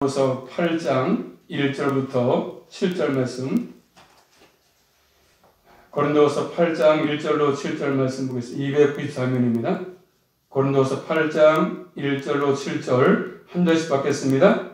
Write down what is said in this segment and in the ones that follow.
고린도서 8장 1절부터 7절 말씀. 고린도서 8장 1절로 7절 말씀 보겠습니다. 294면입니다. 고린도서 8장 1절로 7절 한 절씩 받겠습니다.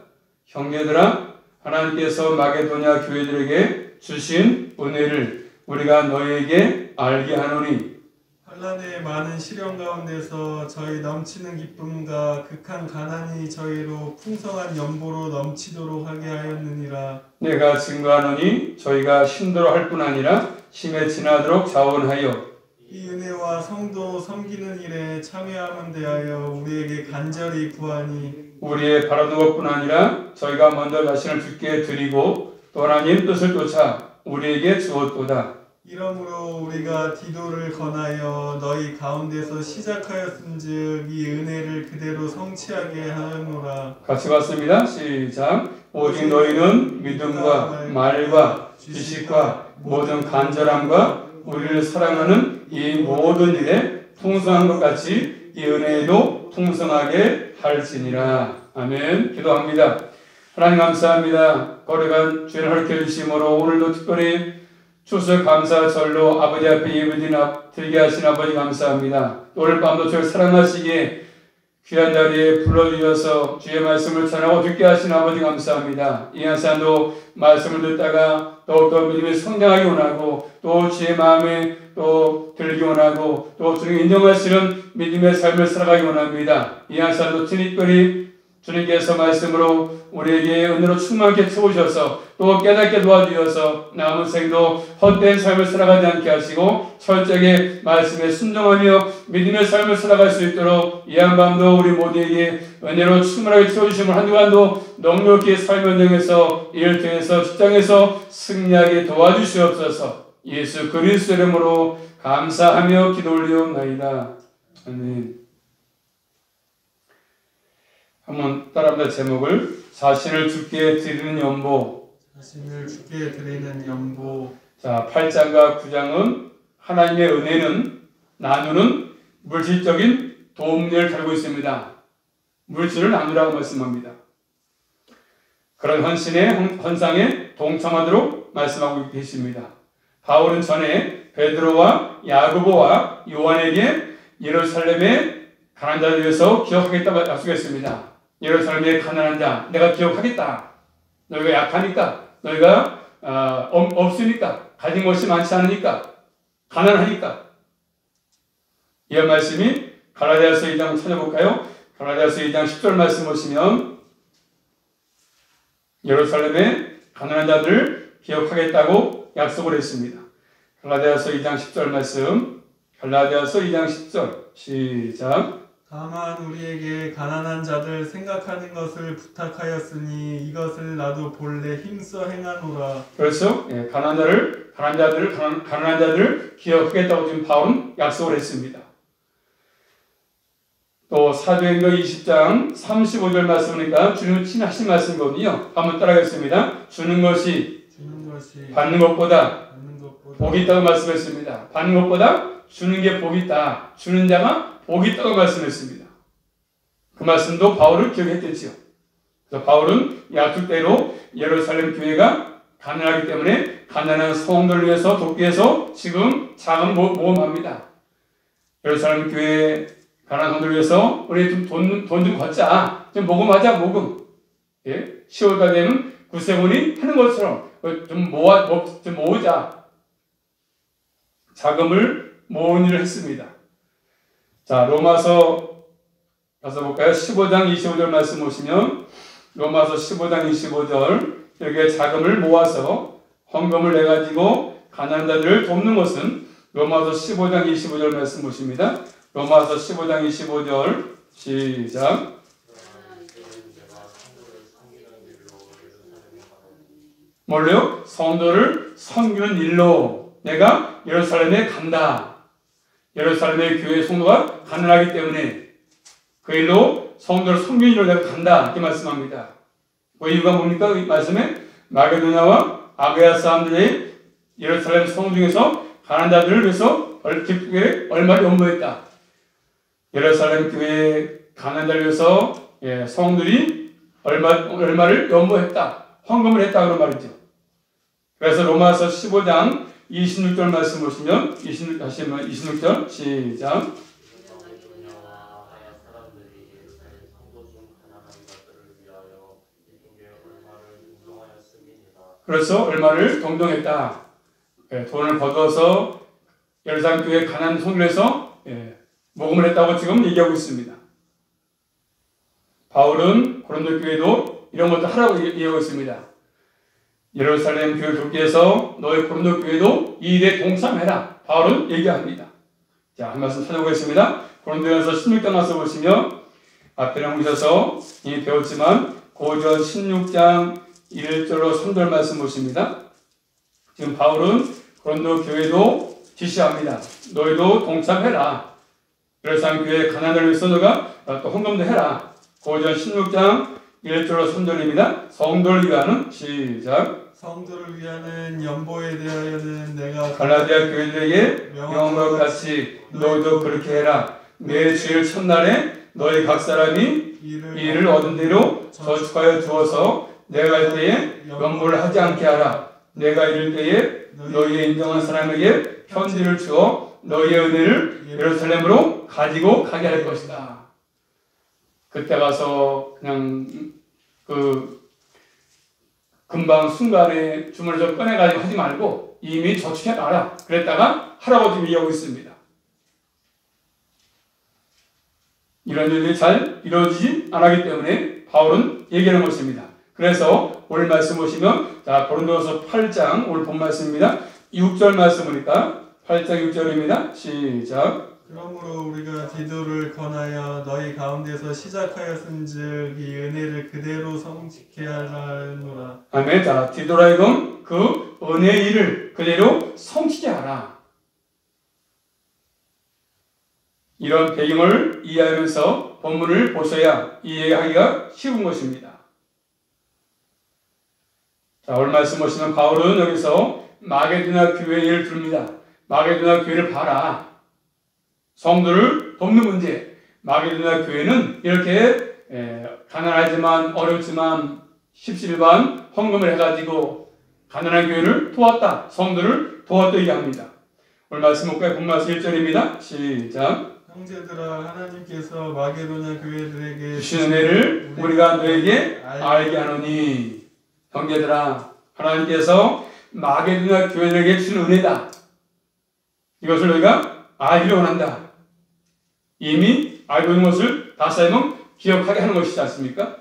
형제들아, 하나님께서 마게도냐 교회들에게 주신 은혜를 우리가 너희에게 알게 하노니, 환난의 많은 시련 가운데서 저희 넘치는 기쁨과 극한 가난이 저희로 풍성한 연보로 넘치도록 하게 하였느니라. 내가 증거하노니 저희가 힘들어 할 뿐 아니라 힘에 지나도록 자원하여 이 은혜와 성도 섬기는 일에 참여함은 대하여 우리에게 간절히 구하니, 우리의 바라는 것뿐 아니라 저희가 먼저 자신을 주께 드리고 또 하나님 뜻을 쫓아 우리에게 주었도다. 이러므로 우리가 디도를 권하여 너희 가운데서 시작하였은즉 이 은혜를 그대로 성취하게 하노라. 같이 봤습니다. 시작. 오직 너희는 믿음과 말과 지식과 모든 간절함과 우리를 사랑하는 이 모든 일에 풍성한 것 같이 이 은혜에도 풍성하게 할지니라. 아멘. 기도합니다. 하나님 감사합니다. 거룩한 주를 허락해 주심으로 오늘도 특별히 추석 감사절로 아버지 앞에 예배드리게 하신 아버지 감사합니다. 오늘 밤도 저를 사랑하시기에 귀한 자리에 불러주셔서 주의 말씀을 전하고 듣게 하신 아버지 감사합니다. 이 한 시간도 말씀을 듣다가 더욱더 믿음이 성장하기 원하고 또 주의 마음에 또 들기 원하고 또 주님 인정하시는 믿음의 삶을 살아가기 원합니다. 이 한 시간도 특별히 주님께서 말씀으로 우리에게 은혜로 충만하게 채우셔서 또 깨닫게 도와주셔서 남은 생도 헛된 삶을 살아가지 않게 하시고 철저하게 말씀에 순종하며 믿음의 삶을 살아갈 수 있도록 이 한밤도 우리 모두에게 은혜로 충만하게 채워주심을 한 주간도 넉넉히 삶 현장에서 일터에서 직장에서 승리하게 도와주시옵소서. 예수 그리스도 이름으로 감사하며 기도 올리옵나이다. 아멘. 한번 따라합니다. 제목을 자신을 주께 드리는 연보. 자신을 주께 드리는 연보. 자, 8장과 9장은 하나님의 은혜는 나누는 물질적인 도움을 달고 있습니다. 물질을 나누라고 말씀합니다. 그런 헌상에 동참하도록 말씀하고 계십니다. 바울은 전에 베드로와 야고보와 요한에게 예루살렘의 가난한 자를 위해서 기억하겠다고 약속했습니다. 예루살렘의 가난한 자 내가 기억하겠다. 너희가 약하니까, 너희가 없으니까, 가진 것이 많지 않으니까, 가난하니까. 이 말씀이 갈라디아서 2장 찾아볼까요? 갈라디아서 2장 10절 말씀 보시면 예루살렘의 가난한 자들을 기억하겠다고 약속을 했습니다. 갈라디아서 2장 10절 말씀, 갈라디아서 2장 10절 시작. 다만 우리에게 가난한 자들 생각하는 것을 부탁하였으니 이것을 나도 본래 힘써 행하노라. 그렇죠? 예, 가난한 자들을 기억하겠다고 지금 바울은 약속을 했습니다. 또 사도행전 20장 35절 말씀이니까 주님 친하신 말씀이거든요. 한번 따라하겠습니다. 주는 것이 받는 것보다 복이 있다고 말씀했습니다. 받는 것보다 주는 게 복이 있다. 주는 자가 복이 있다고 말씀했습니다. 그 말씀도 바울은 기억했겠지요. 그래서 바울은 약속대로 예루살렘 교회가 가난하기 때문에 가난한 성도를 위해서 돕기 위해서 지금 자금 모금합니다. 예루살렘 교회 가난한 성도를 위해서 우리 좀 돈 좀 걷자. 좀 모금하자, 모금. 예? 10월달 되면 구세군이 하는 것처럼 좀 모으자. 자금을 모으는 일을 했습니다. 자, 로마서 가서 볼까요? 15장 25절 말씀 보시면 로마서 15장 25절 여기에 자금을 모아서 헌금을 내가지고 가난한 자들을 돕는 것은 로마서 15장 25절 말씀 보십니다. 로마서 15장 25절 시작. 뭘로요? 성도를 섬기는 일로 내가 예루살렘에 간다. 예루살렘의 교회 성도가 가난하기 때문에 그 일로 성도를 섬기는 일로 내가 간다. 이렇게 말씀합니다. 그 이유가 뭡니까? 이 말씀에 마게도냐와 아가야 사람들의 예루살렘 성도 중에서 가난한 자들을 위해서 기쁘게 얼마나 연보했다. 예루살렘 교회 가난한 자를 위해서 성들이 얼마를 연보했다. 헌금을 했다 그런 말이죠. 그래서 로마서 15장 26절 말씀 보시면 26절 시작. 그래서 얼마를 동동했다. 돈을 거둬서 예루살렘 교회 가난한 성결해서 모금을 했다고 지금 얘기하고 있습니다. 바울은 고린도 교회도 이런 것도 하라고 얘기하고 있습니다. 예루살렘 교회 돕기에서 너희 고린도 교회도 이 일에 동참해라. 바울은 얘기합니다. 자, 한 말씀 찾아보겠습니다. 고린도전서 16장 가서 보시면 앞에랑 보셔서 이미 배웠지만 고전 16장 1절로 3절 말씀 보십니다. 지금 바울은 고린도 교회도 지시합니다. 너희도 동참해라. 예루살렘 교회 가난을 위해서 너가 또 헌금도 해라. 고전 16장 1절로 3절입니다. 성도를 위하는 시작. 성도를 위하는 연보에 대하여는 내가 갈라디아 교회들에게 명한 것 같이 너희도 그렇게 해라. 내 주일 첫날에 너희 각 사람이 이를 얻은 대로 저축하여 두어서 내가 할 때에 연보를 하지 않게 하라. 내가 이를 때에 너희의 인정한 사람에게 편지를 주어 너희의 은혜를 예루살렘으로 가지고 가게 할 것이다. 그때 가서 그냥 금방 순간에 주문을 좀 꺼내가지고 하지 말고 이미 저축해 놔라. 그랬다가 하라고 지금 얘기하고 있습니다. 이런 일이 잘 이루어지지 않았기 때문에 바울은 얘기하는 것입니다. 그래서 오늘 말씀 보시면 자 고린도서 8장 오늘 본 말씀입니다. 6절 말씀 보니까 8장 6절입니다. 시작. 그러므로 우리가 디도를 권하여 너희 가운데서 시작하였은즉 이 은혜를 그대로 성취케 하라노라. 아멘. 자 디도라이금 그 은혜의 일을 그대로 성취케 하라. 이런 배경을 이해하면서 본문을 보셔야 이해하기가 쉬운 것입니다. 자, 오늘 말씀 보시면 바울은 여기서 마게도냐 교회의 예를 듭니다. 마게도냐 교회를 봐라. 성도를 돕는 문제. 마게도냐 교회는 이렇게 가난하지만 어렵지만 십시일반 헌금을 해가지고 가난한 교회를 도왔다. 성도를 도왔다 얘기합니다. 오늘 말씀 볼까요? 본 말씀 1절입니다. 시작. 형제들아 하나님께서 마게도냐 교회들에게 주신 은혜를 우리가 너에게 알게 하노니. 형제들아 하나님께서 마게도냐 교회들에게 주신 은혜다. 이것을 너희가 알기를 원한다. 이미 알고 있는 것을 다시 한번 기억하게 하는 것이지 않습니까?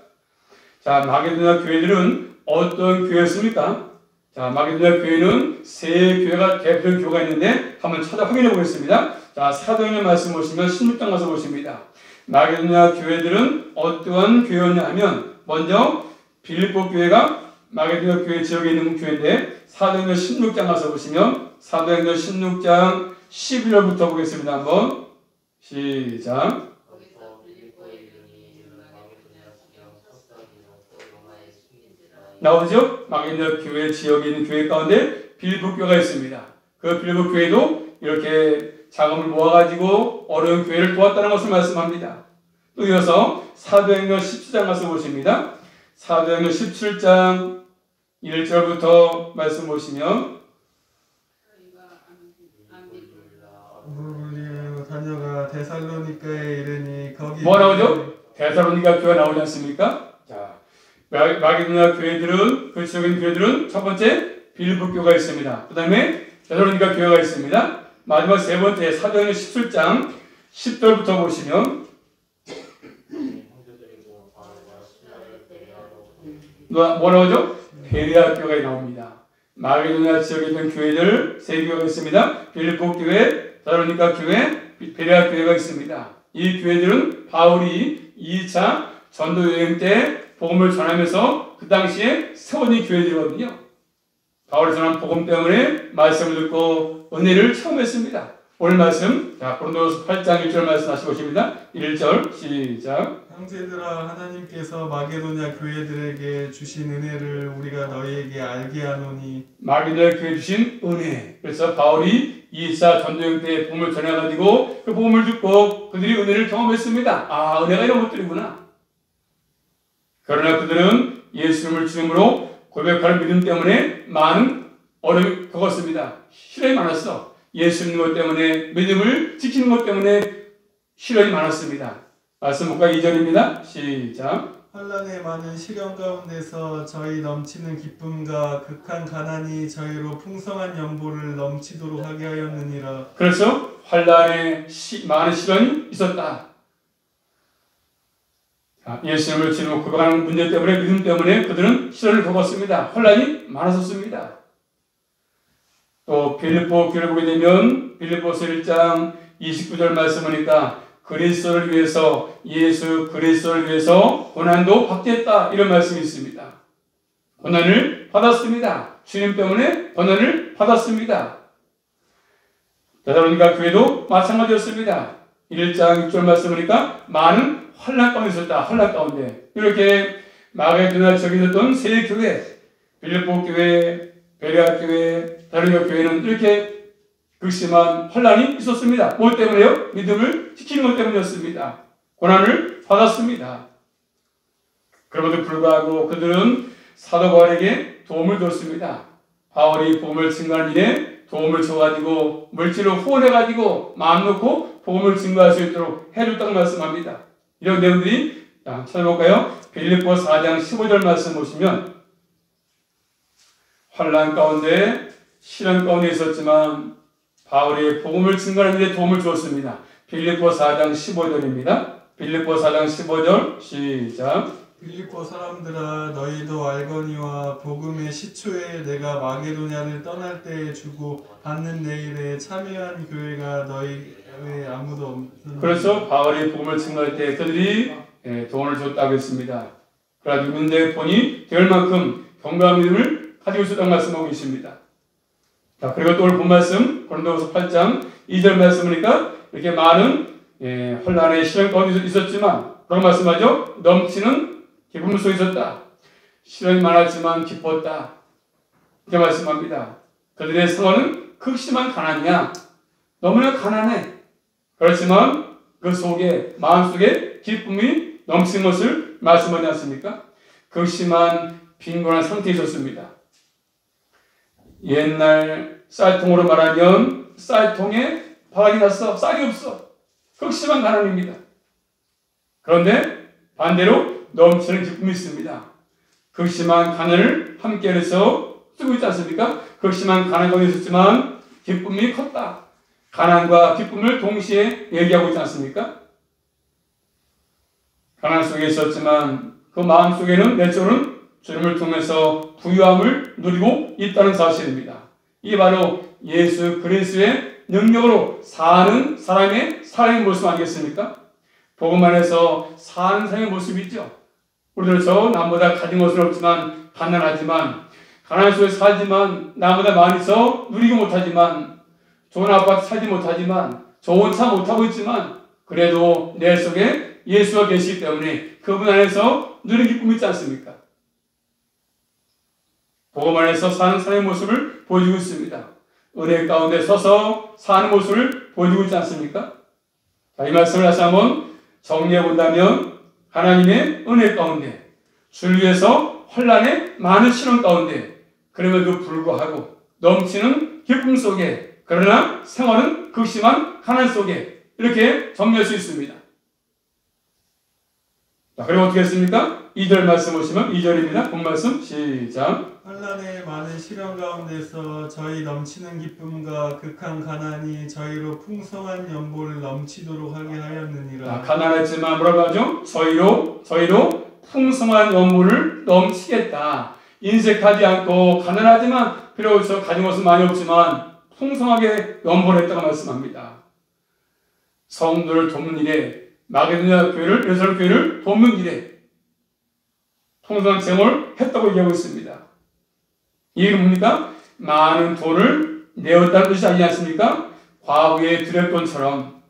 자, 마게도냐 교회들은 어떤 교회였습니까? 자, 마게도냐 교회는 세 교회가 대표적인 교회가 있는데 한번 찾아 확인해 보겠습니다. 자, 사도행전 말씀 보시면 16장 가서 보십니다. 마게도냐 교회들은 어떠한 교회였냐 하면 먼저 빌립보 교회가 마게도냐 교회 지역에 있는 교회인데 사도행전 16장 가서 보시면 사도행전 16장 11절부터 보겠습니다. 한번 시작. 나오죠? 마게도냐 교회 지역에 있는 교회 가운데 빌립보 교회가 있습니다. 그 빌립보 교회도 이렇게 자금을 모아가지고 어려운 교회를 도왔다는 것을 말씀합니다. 또 이어서 사도행전 17장 가서 보십니다. 사도행전 17장 1절부터 말씀 보시면 다녀가 데살로니가에 이르니 거기 뭐 나오죠? 데살로니가 교회가 나오지 않습니까? 자, 마게도냐 교회들은 그 지역에 있는 교회들은 첫 번째 빌립보 교회가 있습니다. 그 다음에 데살로니가 교회가 있습니다. 마지막 세 번째 사도행전 17장 10절부터 보시면 뭐 나오죠? 베레아 교회가 나옵니다. 마게도냐 지역에 있는 교회들 세 교회가 있습니다. 빌립보 교회, 데살로니가 교회, 베레아 교회가 있습니다. 이 교회들은 바울이 2차 전도 여행 때 복음을 전하면서 그 당시에 세워진 교회들이거든요. 바울이 전한 복음 때문에 말씀을 듣고 은혜를 체험했습니다. 오늘 말씀, 자, 고린도서 8장 1절 말씀 다시 보십니다. 1절 시작. 형제들아 하나님께서 마게도냐 교회들에게 주신 은혜를 우리가 너희에게 알게 하노니. 마게도냐 교회 주신 은혜. 그래서 바울이 2차 전도여행 때 복음을 전해가지고 그 복음을 듣고 그들이 은혜를 경험했습니다. 아, 은혜가 이런 것들이구나. 그러나 그들은 예수님을 주님으로 고백하는 믿음 때문에 많은 어려움이 겪었습니다. 시련이 많았어. 예수 믿는 것 때문에, 믿음을 지키는 것 때문에 시련이 많았습니다. 말씀 볼까? 2절입니다. 시작. 환난의 많은 시련 가운데서 저희 넘치는 기쁨과 극한 가난이 저희로 풍성한 연보를 넘치도록 하게 하였느니라. 그래서 환난에 많은 시련이 있었다. 예수님을 주님으로 고백하는 문제 때문에, 믿음 때문에 그들은 시련을 겪었습니다. 환난이 많았었습니다. 또 빌립보 교회를 보게 되면 빌립보서 1장 29절 말씀하니까 그리스도를 위해서, 예수 그리스도를 위해서 고난도 받겠다, 이런 말씀이 있습니다. 고난을 받았습니다. 주님 때문에 고난을 받았습니다. 데살로니가 교회도 마찬가지였습니다. 1장 6절 말씀하니까 많은 환난 가운데 있었다. 환난 가운데. 이렇게 마게도나 저기 있었던 세 교회, 빌립보 교회, 베레아 교회, 데살로니가 교회는 이렇게 극심한 환난이 있었습니다. 뭐 때문에요? 믿음을 지키는 것 때문이었습니다. 고난을 받았습니다. 그럼에도 불구하고 그들은 사도 바울에게 도움을 줬습니다. 바울이 복음을 증거하는 일에 도움을 줘가지고 물질로 후원해가지고 마음 놓고 복음을 증거할 수 있도록 해줬다고 말씀합니다. 이런 내용들이 찾아볼까요? 빌립보 4장 15절 말씀 보시면 환난 가운데 시련 가운데 있었지만 바울이 복음을 증거하는 데 도움을 주었습니다. 빌립보 4장 15절입니다. 빌립보 4장 15절 시작. 빌립보 사람들아 너희도 알거니와 복음의 시초에 내가 마게도냐를 떠날 때에 주고 받는 내일에 참여한 교회가 너희 외에 아무도 없는. 그래서 바울이 복음을 증거할 때 그들이 도움을 줬다고 했습니다. 그래가지고 문제의 본이 될 만큼 견고한 믿음을 가지고 있었다고 말씀하고 있습니다. 자, 그리고 또 오늘 본 말씀 고린도후서 8장 2절 말씀이니까 이렇게 많은 혼란의 시련 가운데 있었지만 그런 말씀하죠. 넘치는 기쁨 속에 있었다. 시련이 많았지만 기뻤다. 이렇게 말씀합니다. 그들의 상황은 극심한 가난이야. 너무나 가난해. 그렇지만 그 속에, 마음속에 기쁨이 넘치는 것을 말씀하지 않습니까? 극심한 빈곤한 상태에 있었습니다. 옛날 쌀통으로 말하면 쌀통에 바닥이 났어. 쌀이 없어. 극심한 가난입니다. 그런데 반대로 넘치는 기쁨이 있습니다. 극심한 가난을 함께 해서 쓰고 있지 않습니까? 극심한 가난 가운데 있었지만 기쁨이 컸다. 가난과 기쁨을 동시에 얘기하고 있지 않습니까? 가난 속에 있었지만 그 마음 속에는 내적으로는 주님을 통해서 부유함을 누리고 있다는 사실입니다. 이게 바로 예수 그리스도의 능력으로 사는 사람의 삶의 모습 아니겠습니까? 복음 안에서 사는 삶의 모습이죠. 우리들 남보다 가진 것은 없지만 가난하지만 가난 속에 살지만 나보다 많이 있어 누리지 못하지만 좋은 아파트 살지 못하지만 좋은 차 못 타고 있지만 그래도 내 속에 예수가 계시기 때문에 그분 안에서 누리는 기쁨이 있지 않습니까? 복음 안에서 사는 삶의 모습을 보여주고 있습니다. 은혜 가운데 서서 사는 모습을 보여주고 있지 않습니까? 자, 이 말씀을 다시 한번 정리해 본다면 하나님의 은혜 가운데 주를 위해서 혼란의 많은 시련 가운데 그럼에도 불구하고 넘치는 기쁨 속에 그러나 생활은 극심한 가난 속에 이렇게 정리할 수 있습니다. 자, 그리고 어떻게 했습니까? 2절 말씀 보시면 2절입니다. 본 말씀 시작. 환난의 많은 시련 가운데서 저희 넘치는 기쁨과 극한 가난이 저희로 풍성한 연보를 넘치도록 하게 하였느니라. 가난했지만 뭐라고 하죠? 저희로 풍성한 연보를 넘치겠다. 인색하지 않고 가난하지만 비로소 가진 것은 많이 없지만 풍성하게 연보를 했다고 말씀합니다. 성도를 돕는 일에 마게도냐 교회를, 예루살렘 교회를 돕는 일에 풍성한 생활을 했다고 얘기하고 있습니다. 이게 뭡니까? 많은 돈을 내었다는 뜻이 아니지 않습니까? 과거의 드렸돈처럼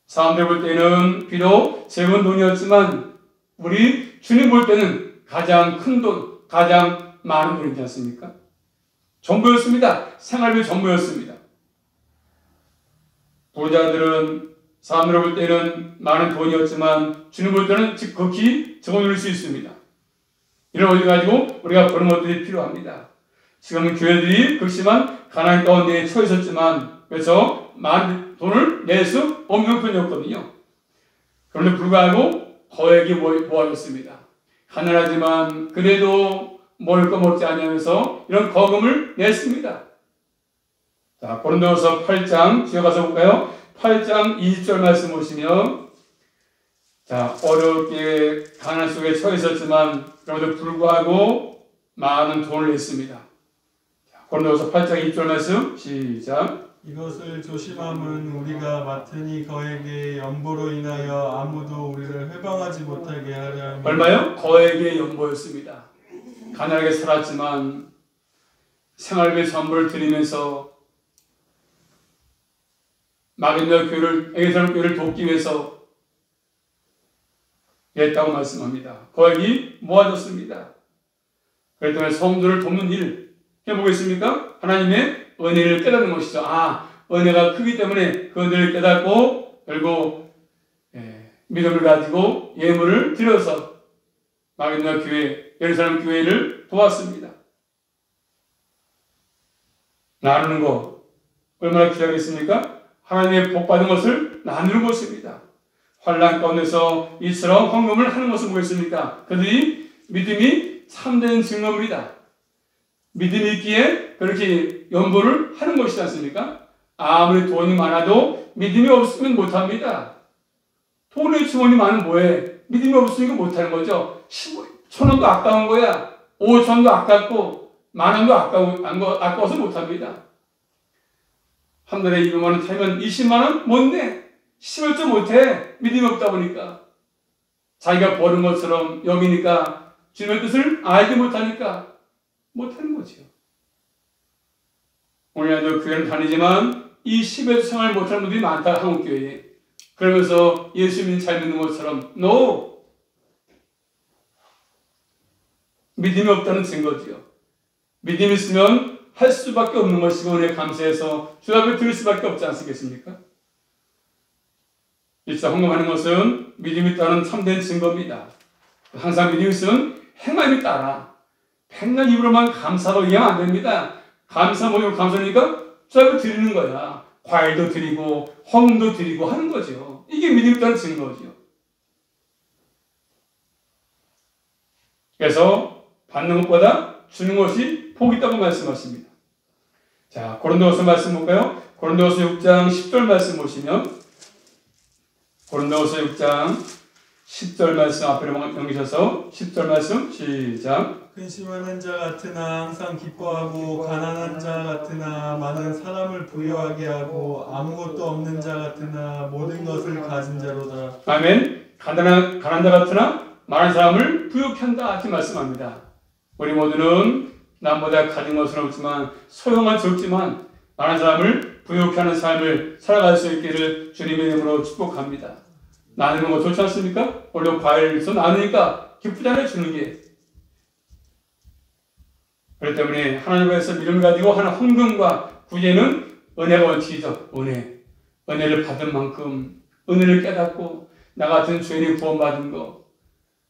사람들 볼 때는 비록 적은 돈이었지만 우리 주님 볼 때는 가장 큰 돈, 가장 많은 돈이지 않습니까? 전부였습니다. 생활비 전부였습니다. 부자들은 사람으로 볼 때는 많은 돈이었지만 주님 볼 때는 극히 적어놓을 수 있습니다. 이런 어디 가지고 우리가 버는 것들이 필요합니다. 지금은 교회들이 극심한 가난 가운데 처해 있었지만 그래서 많은 돈을 낼 수 없는 편이었거든요. 그런데 불구하고 거액이 모아졌습니다. 가난하지만 그래도 먹을 거 먹지 않으면서 이런 거금을 냈습니다. 자, 고린도서 8장 지어가서 볼까요? 8장 20절 말씀 보시면, 자, 어렵게 가난 속에 처해 있었지만 그럼에도 불구하고 많은 돈을 냈습니다. 고린도서 8장 20절 말씀 시작. 이것을 조심함은 우리가 맡으니 거에게 연보로 인하여 아무도 우리를 회방하지 못하게 하려 함이라. 얼마요? 거액의 연보였습니다. 가난하게 살았지만 생활비 전부를 드리면서 마게도냐 교회를, 에베소서 교회를 돕기 위해서 냈다고 말씀합니다. 거액이 모아졌습니다. 그렇기 때문에 성도를 돕는 일 해보겠습니까? 하나님의 은혜를 깨닫는 것이죠. 아, 은혜가 크기 때문에 그 은혜를 깨닫고 결국 믿음을 가지고 예물을 드려서 마게도냐 교회, 예루살렘 교회를 도왔습니다. 나누는 것 얼마나 귀하겠습니까? 하나님의 복받은 것을 나누는 것입니다. 환난 가운데서 이처럼 헌금을 하는 것은 뭐겠습니까? 그들이 믿음이 참된 증거입니다. 믿음이 있기에 그렇게 연보를 하는 것이지 않습니까? 아무리 돈이 많아도 믿음이 없으면 못합니다. 돈의 주머니 많으면 뭐해? 믿음이 없으니까 못하는 거죠. 1,000원도 아까운 거야. 5,000원도 아깝고 10,000원도 아까워서 못합니다. 한 달에 200만원 타면 20만원 못 내. 10월쯤 못해. 믿음이 없다 보니까. 자기가 버는 것처럼 여기니까 주님의 뜻을 알지 못하니까 못하는 거죠. 오늘날도 교회는 다니지만 이 10회 생활 못하는 분들이 많다, 한국교회에. 그러면서 예수 믿는 잘 믿는 것처럼 No! 믿음이 없다는 증거지요. 믿음이 있으면 할 수밖에 없는 것이고 은혜 감사해서 주 앞에 드릴 수밖에 없지 않습니까? 일사 헌금하는 것은 믿음이 있다는 참된 증거입니다. 항상 믿음이 있으면 행함이 따라 백날 입으로만 감사로 이해하면 안 됩니다. 감사 모이고 감사니까 주 앞에 드리는 거야. 과일도 드리고 헌금도 드리고 하는 거죠. 이게 믿음이 있다는 증거죠. 그래서 받는 것보다 주는 것이 복이 있다고 말씀하십니다. 자, 고린도후서 말씀 볼까요? 고린도후서 6장 10절 말씀 보시면, 고린도후서 6장 10절 말씀 앞에 넘기셔서 10절 말씀 시작. 근심하는 자 같으나 항상 기뻐하고 가난한 자 같으나 많은 사람을 부유하게 하고 아무것도 없는 자 같으나 모든 것을 가진 자로다. 아멘. 가난한 자 같으나 많은 사람을 부유케 한다 이렇게 말씀합니다. 우리 모두는 남보다 가진 것은 없지만 소용은 적지만 많은 사람을 부유케 하는 삶을 살아갈 수 있기를 주님의 이름으로 축복합니다. 나누는 거 좋지 않습니까? 원래 과일에서 나누니까 기쁘잖아요, 주는 게. 그렇기 때문에 하나님께서 믿음을 가지고 하는 헌금과 구제는 은혜가 원칙이죠. 은혜를 받은 만큼 은혜를 깨닫고 나 같은 죄인이 구원받은 거,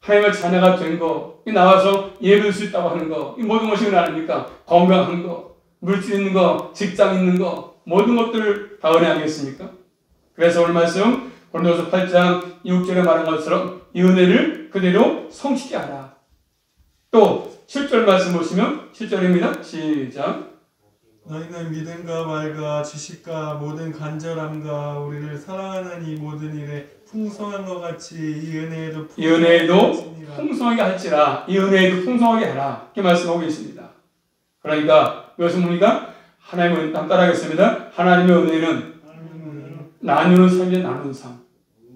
하나님의 자녀가 된 거, 나와서 예배할 수 있다고 하는 거, 이 모든 것이 은혜 아닙니까? 건강한 거, 물질 있는 거, 직장 있는 거, 모든 것들을 다 은혜 아니겠습니까? 그래서 오늘 말씀 고린도서 8장 6절에 말한 것처럼 이 은혜를 그대로 성취케 하라. 또 7절 말씀 보시면 7절입니다. 시작. 너희는 믿음과 말과 지식과 모든 간절함과 우리를 사랑하는 이 모든 일에 풍성한 것 같이 이 은혜에도 풍성하게 할지라. 이 은혜에도 풍성하게 하라. 이렇게 말씀하고 있습니다. 그러니까 이것은 뭡니까? 하나님의 은혜, 따라하겠습니다. 하나님의 은혜는 나누는 삶이죠. 나누는 삶.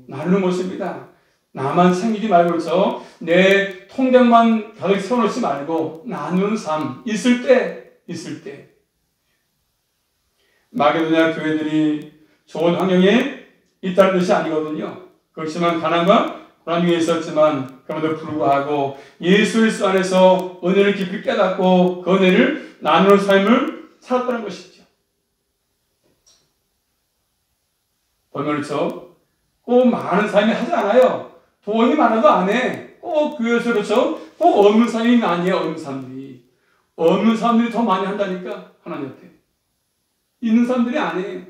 나누는 것입니다. 나만 챙기지 말고 그렇죠. 내 통장만 가득 세워놓지 말고 나누는 삶. 있을 때 마게도냐 교회들이 좋은 환경에 있다는 뜻이 아니거든요. 그렇지만 가난과 고난 중에 있었지만 그럼에도 불구하고 예수 그리스도 안에서 은혜를 깊이 깨닫고 그 은혜를 나누는 삶을 살았다는 것이죠. 보면 그렇죠. 꼭 많은 사람이 하지 않아요. 돈이 많아도 안 해. 꼭 교회에서 그렇죠. 꼭 없는 사람이 아니에요. 없는 사람들이. 없는 사람들이 더 많이 한다니까. 하나님 앞에. 있는 사람들이 안 해.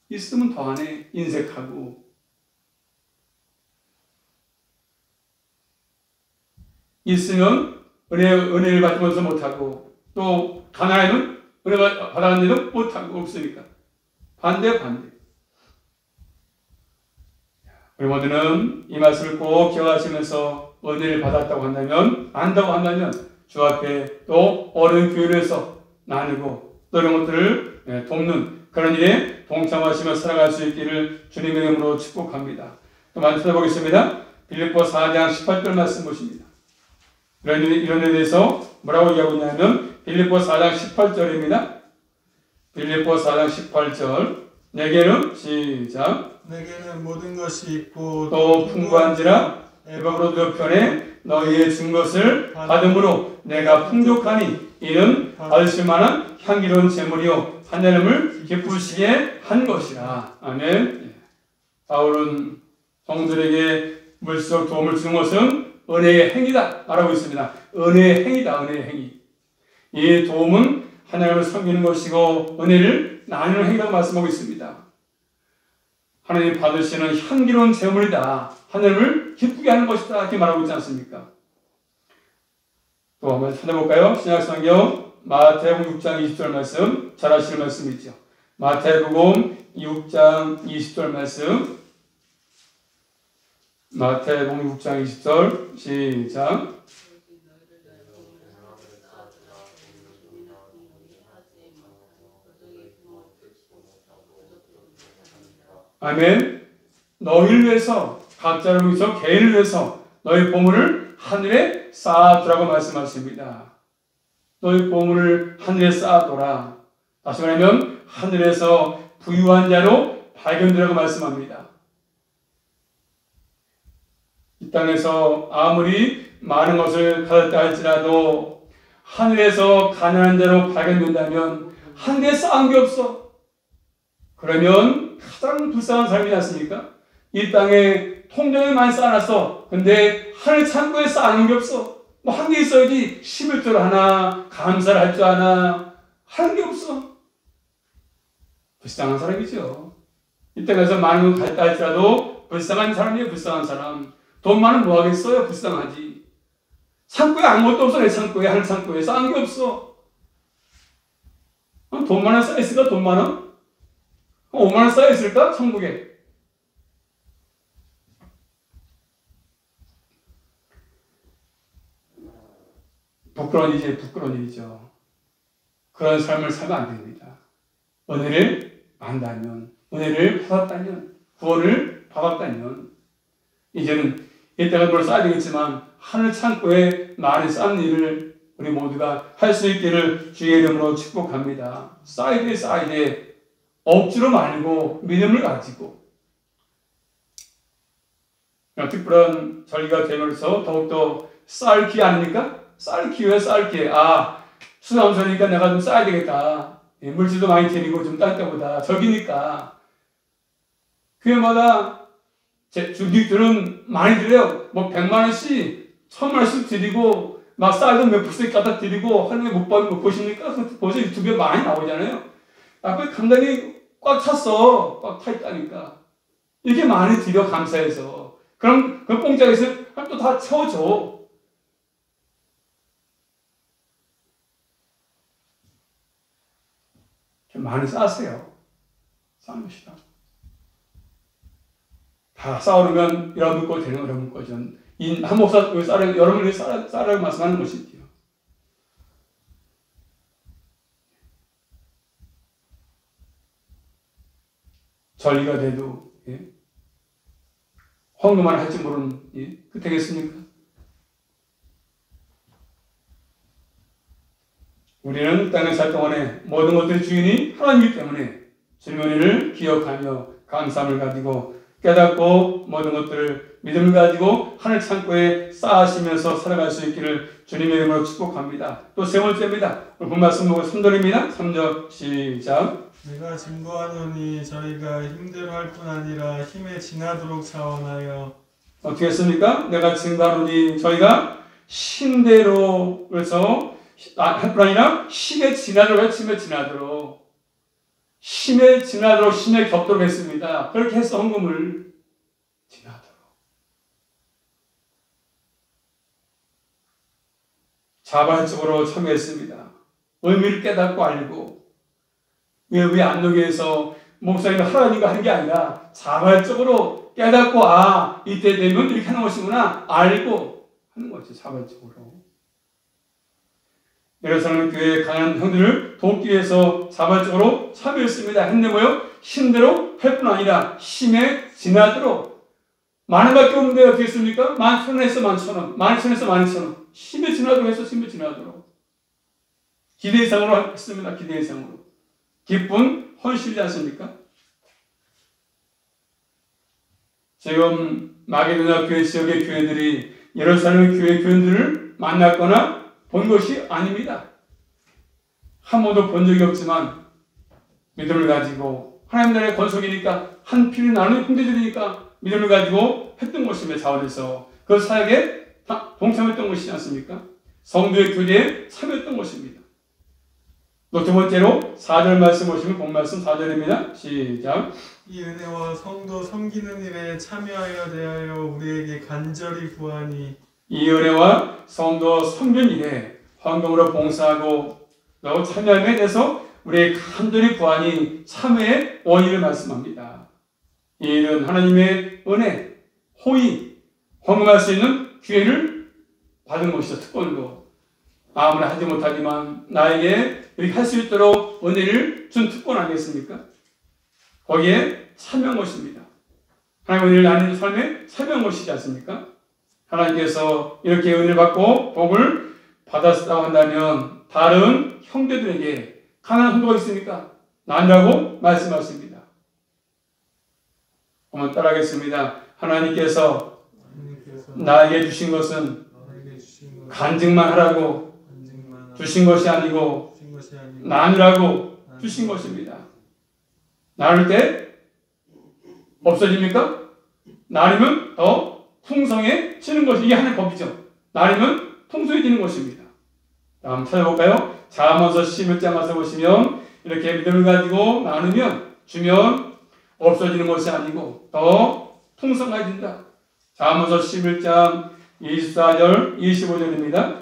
있으면 더 안 해. 인색하고. 있으면 은혜를 받으면서 못하고, 또 가난하면 은혜 받았는데도 못하고 없으니까. 반대. 우리 모두는 이 말씀을 꼭 기억하시면서 은혜를 받았다고 한다면, 안다고 한다면 주 앞에 또 어려운 교회를 해서 나누고 또 이런 것들을 돕는 그런 일에 동참하시며 살아갈 수 있기를 주님의 이름으로 축복합니다. 또 많이 찾아보겠습니다. 빌립보 4장 18절 말씀 보십니다. 이런 일에 대해서 뭐라고 얘기하고 있냐면 빌립보 4장 18절입니다. 빌립보 4장 18절 내게는 시작 내게는 모든 것이 있고 또 풍부한지라 에바브로 두 편에 너희의 준 것을 받음으로 내가 풍족하니 이는 받으실 만한 향기로운 제물이요 하나님을 기쁘시게 한 것이라. 아멘. 바울은 성도들에게 물속 도움을 주는 것은 은혜의 행위다 말하고 있습니다. 은혜의 행위다. 은혜의 행위. 이 도움은 하나님을 섬기는 것이고 은혜를 나누는 행위라고 말씀하고 있습니다. 하나님 받으시는 향기로운 제물이다. 하나님을 기쁘게 하는 것이다. 이렇게 말하고 있지 않습니까? 또 한번 찾아볼까요? 신약성경 마태복음 6장 20절 말씀 잘 아시는 말씀이죠. 마태복음 6장 20절 말씀 마태복음 6장 20절 시작 아멘. 너희를 위해서 각자를 위해서 개인을 위해서 너희 보물을 하늘에 쌓아두라고 말씀하십니다. 너희 보물을 하늘에 쌓아둬라. 다시 말하면 하늘에서 부유한 자로 발견되라고 말씀합니다. 이 땅에서 아무리 많은 것을 가졌다 할지라도 하늘에서 가난한 자로 발견된다면 하늘에 쌓은 게 없어. 그러면 가장 불쌍한 삶이지 않습니까? 이 땅에 통장에 많이 쌓아놨어. 근데 하늘 창고에 쌓아놓은 게 없어. 뭐 한 게 있어야지. 심을 줄 아나, 감사를 할 줄 아나, 하는 게 없어. 불쌍한 사람이죠. 이 땅에서 많은 걸 갖다 할지라도 불쌍한 사람이에요. 불쌍한 사람. 돈 많으면 뭐 하겠어요? 불쌍하지. 창고에 아무것도 없어. 내 창고에, 하늘 창고에 쌓은 게 없어. 돈 많아 쌓여있을까? 돈 많아? 5만 원 쌓여있을까? 천국에. 부끄러운 일이죠. 그런 삶을 살면 안 됩니다. 은혜를 안다면, 은혜를 받았다면, 구원을 받았다면, 이제는 이때가 뭘 쌓아야 되겠지만, 하늘 창고에 많이 쌓는 일을 우리 모두가 할 수 있기를 주의 이름으로 축복합니다. 쌓아야 돼. 억지로 말고 믿음을 가지고 특별한 절기가 되면서 더욱더 쌓을 기회 아닙니까? 쌓을 기회. 수남선이니까 내가 좀 쌓아야 되겠다. 물질도 많이 드리고 좀 딴 때보다 절기니까 교회마다 주님들은 많이 드려요. 뭐 100만 원씩 1000만 원씩 드리고 막 쌀도 몇 풀씩 갖다 드리고 하나님 못 보십니까? 벌써 유튜브에 많이 나오잖아요. 앞에 강당이 꽉 찼어. 꽉 차 있다니까. 이렇게 많이 드려 감사해서. 그럼 그 공짜에서 또 다 채워줘. 좀 많이 쌓으세요. 쌓읍시다. 다 쌓아놓으면 여러분 거 되는 여러분 거죠. 한 목사 여러분이 쌓으라고 말씀하는 것이지요. 절기가 돼도 헌금만 할지 모르는 그 되겠습니까? 우리는 땅에 살 동안에 모든 것들의 주인이 하나님이기 때문에 주님의 은혜를 기억하며 감사함을 가지고 깨닫고 모든 것들을 믿음을 가지고 하늘 창고에 쌓으시면서 살아갈 수 있기를 주님의 이름으로 축복합니다. 또 세 번째입니다. 오늘 본 말씀 보고 3절입니다. 3절 시작. 내가 증거하노니 저희가 힘대로할 뿐 아니라 힘에 지나도록 자원하여 어떻게 했습니까? 내가 증거하노니 저희가 힘대로 그래서 할 뿐 아니라 힘에 지나도록 힘에 지나도록 힘에 겹도록 했습니다. 그렇게 해서 헌금을 지나도록 자발적으로 참여했습니다. 의미를 깨닫고 알고 왜 안동에서 목사님이 하라니까 하는 게 아니라 자발적으로 깨닫고 이때 되면 이렇게 하는 것이구나 알고 하는 거죠. 자발적으로. 예루살렘 교회의 강한 형들을 돕기 위해서 자발적으로 참여했습니다. 했는데 뭐요? 힘대로 할 뿐 아니라 힘에 지나도록 많은 밖에 없는데 어떻게 했습니까? 11,000원에서 11,000원 12,000원에서 12,000원 힘에 지나도록 해서 힘에 지나도록 기대 이상으로 했습니다. 기대 이상으로. 기쁜 헌신이지 않습니까? 지금 마게도냐 교회 지역의 교회들이 예루살렘 교회 교인들을 만났거나 본 것이 아닙니다. 한 번도 본 적이 없지만 믿음을 가지고 하나님 나라의 권속이니까 한 피를 나누는 형제들이니까 믿음을 가지고 했던 것입니다. 자원해서 그 사역에 동참했던 것이지 않습니까? 성도의 교제에 참여했던 것입니다. 또 두 번째로 4절 말씀 보시면 본 말씀 4절입니다. 시작. 이 은혜와 성도 섬기는 일에 참여하여 대하여 우리에게 간절히 구하니 이 은혜와 성도 섬기는 일에 헌금으로 봉사하고 또 참여함에 대해서 우리의 간절히 구하니 참회의 원인을 말씀합니다. 이 일은 하나님의 은혜, 호의, 헌금할 수 있는 기회를 받은 것이죠. 특권도. 아무나 하지 못하지만 나에게 이렇게 할 수 있도록 은혜를 준 특권 아니겠습니까? 거기에 참여한 것입니다. 하나님의 은혜를 나누는 삶에 참여한 것이지 않습니까? 하나님께서 이렇게 은혜를 받고 복을 받았다고 한다면 다른 형제들에게 가난한 형도가 있으니까 나누라고 말씀하십니다. 한번 따라하겠습니다. 하나님께서 나에게 주신 것은 간증만 하라고 주신 것이 아니고 나누라고 주신 것입니다. 나눌 때 없어집니까? 나누면 더 풍성해지는 것이 이게 하나의 법이죠. 나누면 풍성해지는 것입니다. 다음 찾아볼까요? 잠언서 11장 가서 보시면 이렇게 믿음을 가지고 나누면 주면 없어지는 것이 아니고 더 풍성해진다. 잠언서 11장 24절 25절입니다.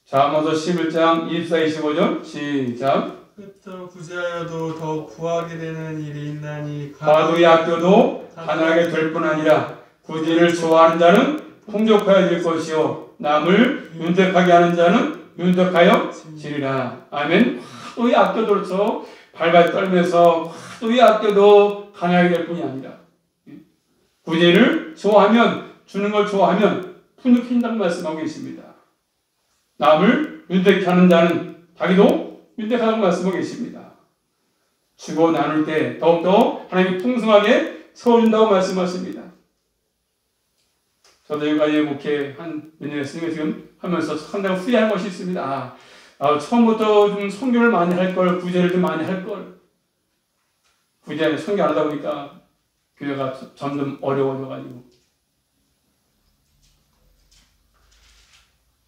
잠언서 11장 24, 25절 시작. 끝으로 부자여도 더 구하게 되는 일이 있나니 과도히 아껴도 가난하게 될 뿐 아니라 구제를 좋아하는 자는 풍족하여 질 것이요 남을 윤택하게 하는 자는 윤택하여 지리라. 아멘. 과도히 아껴도 그렇죠. 발발 떨면서 과도히 아껴도 가난하게 될 뿐이 아니라 구제를 좋아하면 주는 걸 좋아하면 풍족해진다고 말씀하고 계십니다. 남을 윤택하게 하는 자는 자기도 윤택하다고 말씀하고 계십니다. 주고 나눌 때 더욱더 하나님이 풍성하게 채워준다고 말씀하십니다. 저도 여기까지 목회 한 몇 년 했으니까 지금 하면서 상당히 후회하는 것이 있습니다. 처음부터 좀 선교를 많이 할 걸, 구제를 좀 많이 할 걸. 구제 선교 안 하다 보니까 교회가 점점 어려워져가지고.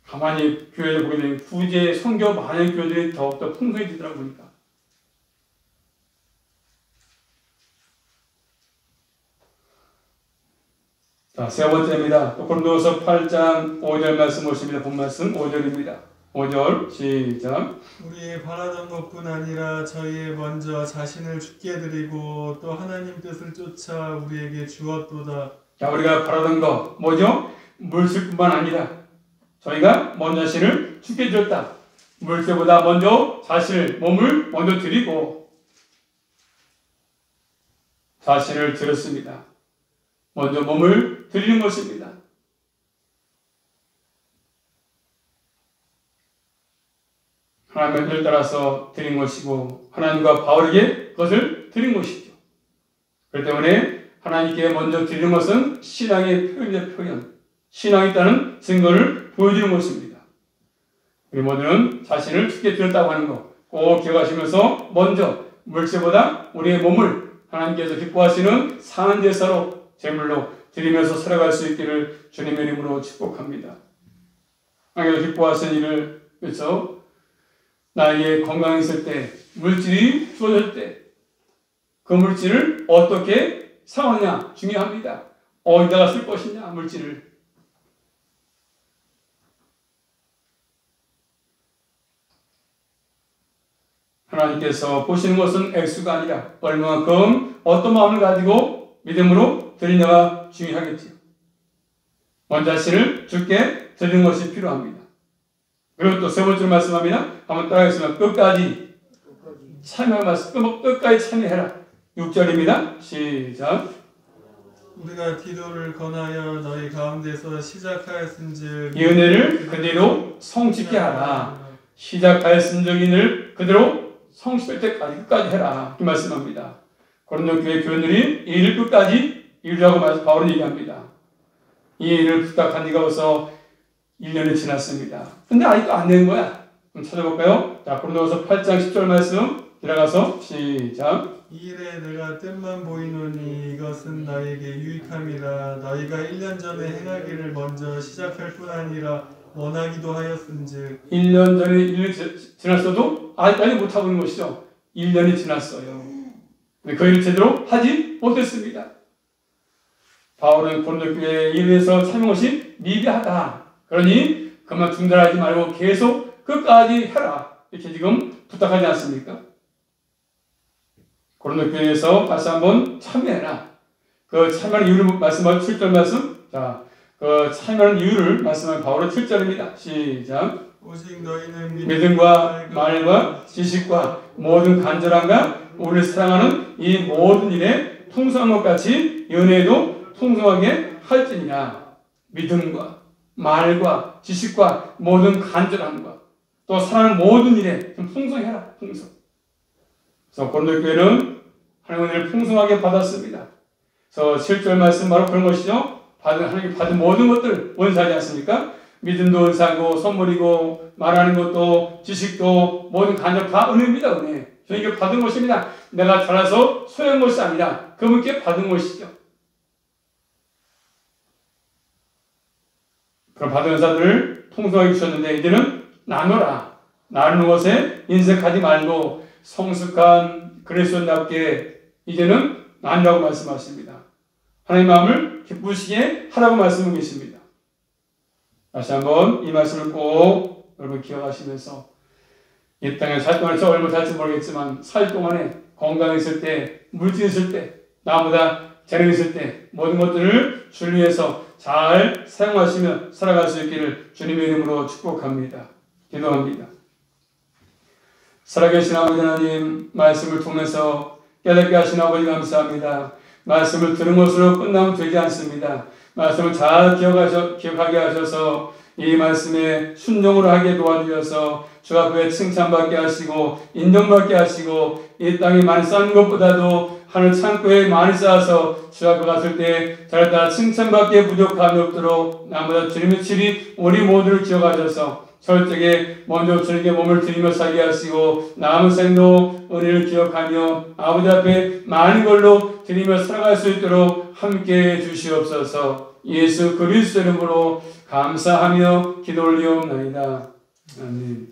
가만히 교회를 보게 되면 구제, 선교 많은 교회들이 더욱더 풍성해지더라고 보니까. 자, 세 번째입니다. 고린도서 8장 5절 말씀 보십니다. 본 말씀 5절입니다. 5절 시작. 우리의 바라던 것뿐 아니라 저희의 먼저 자신을 죽게 드리고 또 하나님 뜻을 쫓아 우리에게 주었도다. 자, 우리가 바라던 거 뭐죠? 물질뿐만 아니라 저희가 먼저 자신을 죽게 드렸다. 물질보다 먼저 자신을 몸을 먼저 드리고 자신을 드렸습니다. 먼저 몸을 드리는 것입니다. 하나님의 뜻을 따라서 드린 것이고 하나님과 바울에게 그것을 드린 것이죠. 그렇기 때문에 하나님께 먼저 드리는 것은 신앙의 표현이다. 표현. 신앙이 있다는 증거를 보여주는 것입니다. 우리 모두는 자신을 죽게 드렸다고 하는 거 꼭 기억하시면서 먼저 물질보다 우리의 몸을 하나님께서 기뻐하시는 상한 제사로 제물로 드리면서 살아갈 수 있기를 주님의 이름으로 축복합니다. 하나님께서 기뻐하시는 일을 그래서 나에게 건강했을 때 물질이 주어질 때 그 물질을 어떻게 사느냐 중요합니다. 어디다가 쓸 것이냐 물질을. 하나님께서 보시는 것은 액수가 아니라 얼마만큼 어떤 마음을 가지고 믿음으로 드리냐가 중요하겠지요. 원자신을 주께 드리는 것이 필요합니다. 그리고 또 세 번째로 말씀합니다. 한번 따라하겠습니다. 끝까지 참여할 말씀, 끝까지 참여해라. 6절입니다. 시작. 우리가 기도를 권하여 너희 가운데서 시작하였은즉 이 은혜를 그대로 성취케 하라. 시작하였은즉 이 은혜를 그대로 성취될 때까지 끝까지 해라. 이 말씀합니다. 고린도 교회 교인들이 이 일을 끝까지 이루라고 바울은 얘기합니다. 이 일을 부탁한 지가 벌써 1년이 지났습니다. 근데 아직도 안 된 거야. 그럼 찾아볼까요? 자, 고린도서 8장 10절 말씀 들어가서 시작. 이 일에 내가 뜻만 보이노니 이것은 너희에게 유익함이라. 너희가 1년 전에 행하기를 먼저 시작할 뿐 아니라 원하기도 하였은즉. 1년 전에 1년이 지났어도 아직까지 못하고 있는 것이죠. 1년이 지났어요. 근데 그 일을 제대로 하지 못했습니다. 바울은 고린도 교회에 일에서 참여한 것이 미비하다. 그러니 그만 중단하지 말고 계속 끝까지 해라. 이렇게 지금 부탁하지 않습니까? 고린도 교회에서 다시 한번 참여해라. 그 참여하는 이유를 말씀하는 7절 말씀. 자, 그 참여하는 이유를 말씀하는 바울의 7절입니다. 시작. 오직 너희는 믿음과 말과 지식과 모든 간절함과 우리를 사랑하는 이 모든 일에 풍성한 것 같이 은혜도 풍성하게 할지니라. 믿음과 말과 지식과 모든 간절함과 또 사랑하는 모든 일에 좀 풍성해라. 풍성. 그래서 고린도 교회는 하나님의 은혜를 풍성하게 받았습니다. 그래서 7절 말씀 바로 그런 것이죠. 하나님께 받은 모든 것들 원사하지 않습니까? 믿음도 은사고 선물이고 말하는 것도 지식도 모든 간접 다 은혜입니다. 은혜. 저에게 받은 것입니다. 내가 잘해서 소유한 것이 아니라 그분께 받은 것이죠. 그런 받은 은사들을 풍성하게 주셨는데 이제는 나눠라. 나누는 것에 인색하지 말고 성숙한 그리스도인답게 이제는 나누라고 말씀하십니다. 하나님의 마음을 기쁘시게 하라고 말씀하고 계십니다. 다시 한번 이 말씀을 꼭 여러분 기억하시면서 이 땅에 살 동안에서 얼마 살지 모르겠지만 살 동안에 건강했을 때, 물질 있을 때, 나보다 재능 있을 때 모든 것들을 주를 위해서 잘 사용하시며 살아갈 수 있기를 주님의 이름으로 축복합니다. 기도합니다. 살아계신 아버지 하나님, 말씀을 통해서 깨닫게 하신 아버지 감사합니다. 말씀을 들은 것으로 끝나면 되지 않습니다. 말씀을 잘 기억하게 하셔서 이 말씀에 순종을 하게 도와주셔서 주 앞에 칭찬받게 하시고 인정받게 하시고 이 땅에 많이 쌓는 것보다도 하늘 창고에 많이 쌓아서 주 앞에 갔을 때 잘했다 칭찬받기에 부족함이 없도록 나보다 주님의 칠이 우리 모두를 기억하셔서 철저하게 먼저 주님께 몸을 드리며 살게 하시고 남은 생도 은혜를 기억하며 아버지 앞에 많은 걸로 드리며 살아갈 수 있도록 함께해 주시옵소서. 예수 그리스도 이름으로 감사하며 기도 올리옵나이다. 아멘.